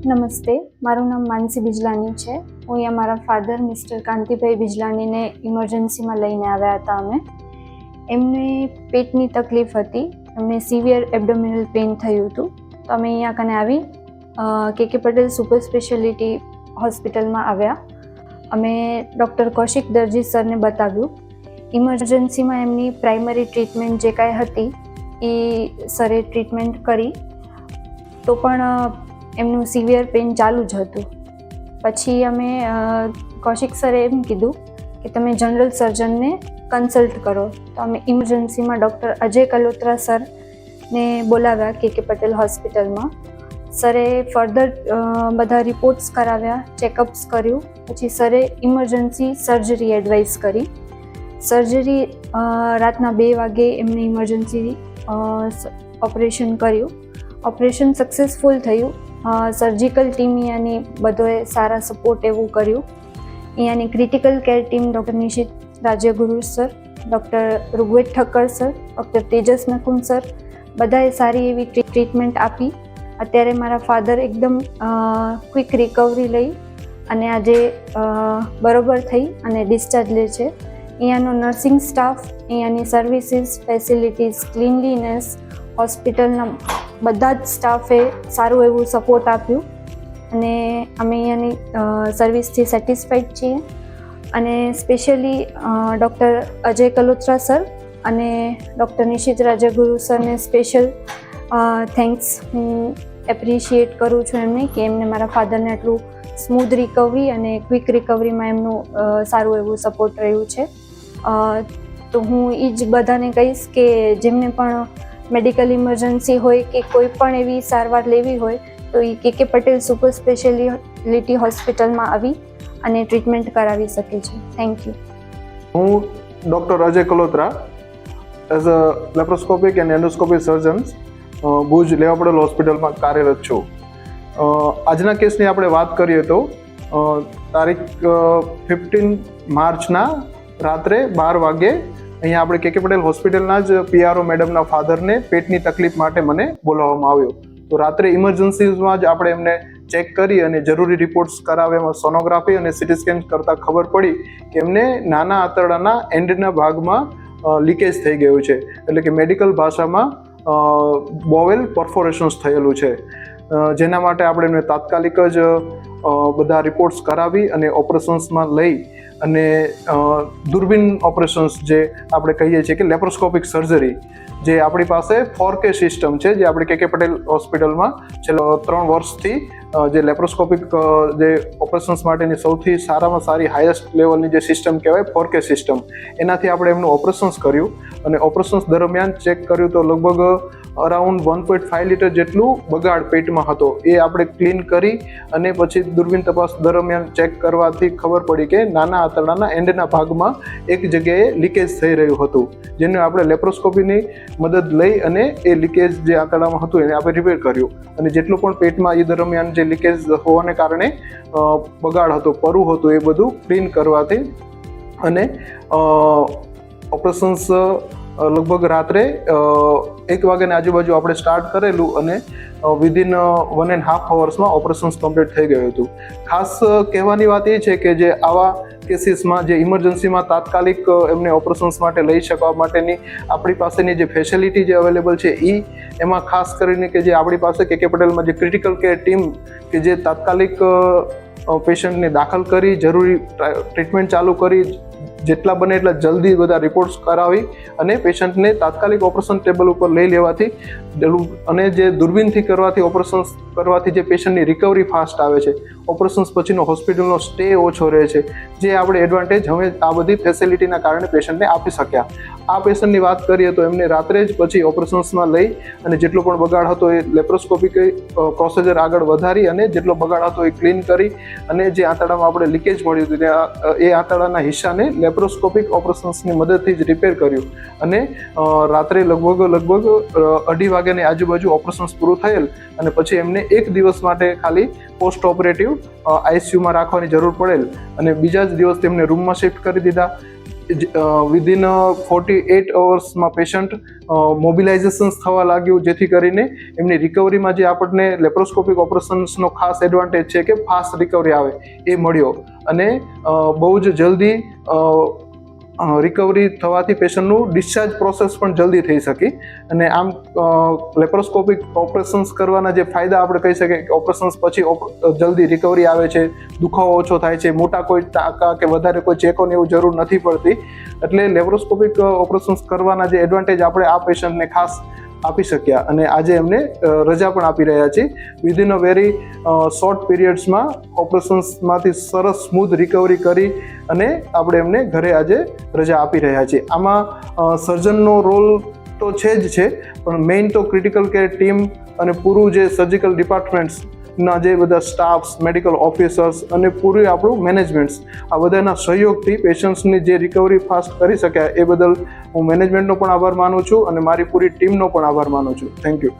નમસ્તે, મારું નામ માનસી બિજલાની છે. હું અહીંયા મારા ફાધર મિસ્ટર કાંતિભાઈ બિજલાનીને ઇમરજન્સીમાં લઈને આવ્યા હતા. એમને પેટની તકલીફ હતી, એમને સિવિયર એબડોમિનલ પેઇન થયું હતું. તો અમે અહીંયા કને આવી કે પટેલ સુપર સ્પેશિયાલિટી હોસ્પિટલમાં આવ્યા. અમે ડૉક્ટર કૌશિક દરજી સરને બતાવ્યું. ઇમરજન્સીમાં એમની પ્રાઇમરી ટ્રીટમેન્ટ જે કાંઈ હતી એ સરે ટ્રીટમેન્ટ કરી, તો પણ એમનું સિવિયર પેઇન ચાલુ જ હતું. પછી અમે કૌશિક સરે એમ કીધું કે તમે જનરલ સર્જનને કન્સલ્ટ કરો. તો અમે ઇમરજન્સીમાં ડૉક્ટર અજય કલોત્રા સરને બોલાવ્યા કે પટેલ હોસ્પિટલમાં. સરે ફર્ધર બધા રિપોર્ટ્સ કરાવ્યા, ચેકઅપ્સ કર્યું. પછી સરે ઇમરજન્સી સર્જરી એડવાઇસ કરી. સર્જરી રાતના 2 વાગે એમને ઇમરજન્સી ઓપરેશન કર્યું. ઓપરેશન સક્સેસફુલ થયું. સર્જિકલ ટીમ અહીંયાની બધોએ સારા સપોર્ટ એવું કર્યું. અહીંયાની critical care team doctor Nishit Rajyaguru sir, doctor Rugved Thakkar sir, doctor Tejas Nakum sir, બધાએ સારી એવી ટ્રીટમેન્ટ આપી. અત્યારે મારા ફાધર એકદમ ક્વિક રિકવરી લઈ અને આજે બરોબર થઈ અને ડિસ્ચાર્જ લે છે. અહીંયાનો નર્સિંગ સ્ટાફ, અહીંયાની સર્વિસીસ, ફેસિલિટીઝ, ક્લીનલીનેસ, હોસ્પિટલના બધા જ સ્ટાફે સારું એવું સપોર્ટ આપ્યું અને અમે અહીંયાની સર્વિસથી સેટિસ્ફાઈડ છીએ. અને specially doctor Ajay Kalotra sir અને ડૉક્ટર નિશિત રાજ્યગુરુ સરને સ્પેશિયલ થેન્ક્સ હું એપ્રિશિએટ કરું છું એમને કે એમને મારા ફાધરને આટલું સ્મૂધ રિકવરી અને ક્વિક રિકવરીમાં એમનું સારું એવું સપોર્ટ રહ્યું છે. તો હું એ જ બધાને કહીશ કે જેમને પણ મેડિકલ ઇમરજન્સી હોય કે કોઈ પણ એવી સારવાર લેવી હોય તો એ કે પટેલ સુપર સ્પેશિયાલિટી હોસ્પિટલમાં આવી અને ટ્રીટમેન્ટ કરાવી શકે છે. Thank you. હું doctor Ajay Kalotra as a laparoscopic and endoscopic surgeon Bhuj Leva Patel હોસ્પિટલમાં કાર્યરત છું. આજના કેસની આપણે વાત કરીએ તો તારીખ 15 માર્ચના રાત્રે 12 વાગે અહીંયા આપણે કે પટેલ હોસ્પિટલના જ PRO મેડમના ફાધરને પેટની તકલીફ માટે મને બોલાવવામાં આવ્યો. તો રાત્રે ઇમરજન્સીમાં જ આપણે એમને ચેક કરી અને જરૂરી રિપોર્ટ્સ કરાવ્યા. સોનોગ્રાફી અને CT સ્કેન કરતાં ખબર પડી કે એમને નાના આંતરડાના એન્ડના ભાગમાં લીકેજ થઈ ગયું છે, એટલે કે મેડિકલ ભાષામાં બોવેલ પરફોરેશન્સ થયેલું છે. જેના માટે આપણે એમને તાત્કાલિક જ બધા રિપોર્ટ્સ કરાવી અને ઓપરેશન્સમાં લઈ અને દૂરબીન ઓપરેશન્સ જે આપણે કહીએ છીએ કે લેપ્રોસ્કોપિક સર્જરી, જે આપણી પાસે 4K સિસ્ટમ છે, જે આપણે કે પટેલ હોસ્પિટલમાં છેલ્લા 3 વર્ષથી જે લેપ્રોસ્કોપિક જે ઓપરેશન્સ માટેની સૌથી સારામાં સારી હાઈએસ્ટ લેવલની જે સિસ્ટમ કહેવાય 4K સિસ્ટમ, એનાથી આપણે એમનું ઓપરેશન્સ કર્યું. અને ઓપરેશન્સ દરમિયાન ચેક કર્યું તો લગભગ અરાઉન્ડ 1.5 લીટર જેટલું બગાડ પેટમાં હતો. એ આપણે ક્લીન કરી અને પછી દૂરબીન તપાસ દરમિયાન ચેક કરવાથી ખબર પડી કે નાના આંતરડાના એન્ડના ભાગમાં એક જગ્યાએ લીકેજ થઈ રહ્યું હતું, જેને આપણે લેપ્રોસ્કોપીની મદદ લઈ અને એ લીકેજ જે આંતરડામાં હતું એને આપણે રિપેર કર્યું. અને જેટલું પણ પેટમાં એ દરમિયાન જે લીકેજ હોવાને કારણે બગાડ હતો, પરું હતું, એ બધું ક્લીન કરવાથી અને ઓપરેશન્સ લગભગ રાત્રે 1 વાગ્યાની આજુબાજુ આપણે સ્ટાર્ટ કરેલું અને વિધિન 1.5 અવર્સમાં ઓપરેશન્સ કમ્પ્લીટ થઈ ગયું હતું. ખાસ કહેવાની વાત એ છે કે જે આવા કેસીસમાં જે ઇમરજન્સીમાં તાત્કાલિક એમને ઓપરેશન્સ માટે લઈ શકવા માટેની આપણી પાસેની જે ફેસિલિટી જે અવેલેબલ છે એમાં ખાસ કરીને કે જે આપણી પાસે કે પટેલમાં જે ક્રિટિકલ કેર ટીમ કે જે તાત્કાલિક પેશન્ટને દાખલ કરી જરૂરી ટ્રીટમેન્ટ ચાલુ કરી જેટલા બને એટલા જલ્દી બધા રિપોર્ટ્સ કરાવી અને પેશન્ટને તાત્કાલિક ઓપરેશન ટેબલ ઉપર લઈ લેવાથી અને જે દૂરબીનથી કરવાથી ઓપરેશન્સ કરવાથી જે પેશન્ટની રિકવરી ફાસ્ટ આવે છે, ઓપરેશન્સ પછીનો હોસ્પિટલનો સ્ટે ઓછો રહે છે, જે આપણે એડવાન્ટેજ હવે આ બધી ફેસિલિટીના કારણે પેશન્ટને આપી શક્યા. આ પેશન્ટની વાત કરીએ તો એમને રાત્રે જ પછી ઓપરેશન્સમાં લઈ અને જેટલો પણ બગાડ હતો એ લેપ્રોસ્કોપિક પ્રોસિજર આગળ વધારી અને જેટલો બગાડ હતો એ ક્લીન કરી અને જે આંતરડામાં આપણે લીકેજ મળ્યું હતું એ આંતરડાના હિસ્સાને લેપ્રોસ્કોપિક ઓપરેશન્સની મદદથી જ રિપેર કર્યું. અને રાત્રે લગભગ 2:30 વાગ્યાની આજુબાજુ ઓપરેશન્સ પૂરું થયેલ અને પછી એમને 1 દિવસ માટે ખાલી પોસ્ટ ઓપરેટિવ ICUમાં રાખવાની જરૂર પડેલ અને બીજા જ દિવસ તેમને રૂમમાં શિફ્ટ કરી દીધા. વિધિન 48 અવર્સમાં પેશન્ટ મોબિલાઇઝેશન થવા લાગ્યું, જેથી કરીને એમની રિકવરીમાં જે આપણને લેપ્રોસ્કોપિક ઓપરેશન્સનો ખાસ એડવાન્ટેજ છે કે ફાસ્ટ રિકવરી આવે એ મળ્યો, અને બહુ જ જલ્દી રિકવરી થવાથી પેશન્ટનું ડિસ્ચાર્જ પ્રોસેસ પણ જલ્દી થઈ શકી. અને આમ લેપ્રોસ્કોપિક ઓપરેશન્સ કરવાના જે ફાયદા આપણે કહી શકીએ કે ઓપરેશન્સ પછી જલ્દી રિકવરી આવે છે, દુખાવો ઓછો થાય છે, મોટા કોઈ ટાંકા કે વધારે કોઈ ચેકોની એવું જરૂર નથી પડતી. એટલે લેપ્રોસ્કોપિક ઓપરેશન્સ કરવાના જે એડવાન્ટેજ આપણે આ પેશન્ટને ખાસ આપી શક્યા, અને આજે એમને રજા પણ આપી રહ્યા છીએ. વિધિન અ વેરી શોર્ટ પીરિયડ્સમાં ઓપરેશન્સમાંથી સરસ સ્મૂથ રિકવરી કરી અને આપણે એમને ઘરે આજે રજા આપી રહ્યા છીએ. આમાં સર્જનનો રોલ તો છે જ છે, પણ મેઇન તો ક્રિટિકલ કેર ટીમ અને પૂરું જે સર્જિકલ ડિપાર્ટમેન્ટ્સના જે બધા સ્ટાફ્સ, મેડિકલ ઓફિસર્સ અને પૂરું આપણું મેનેજમેન્ટ્સ, આ બધાના સહયોગથી પેશન્ટ્સની જે રિકવરી ફાસ્ટ કરી શક્યા એ બદલ હું મેનેજમેન્ટનો પણ આભાર માનું છું અને મારી પૂરી ટીમનો પણ આભાર માનું છું. Thank you.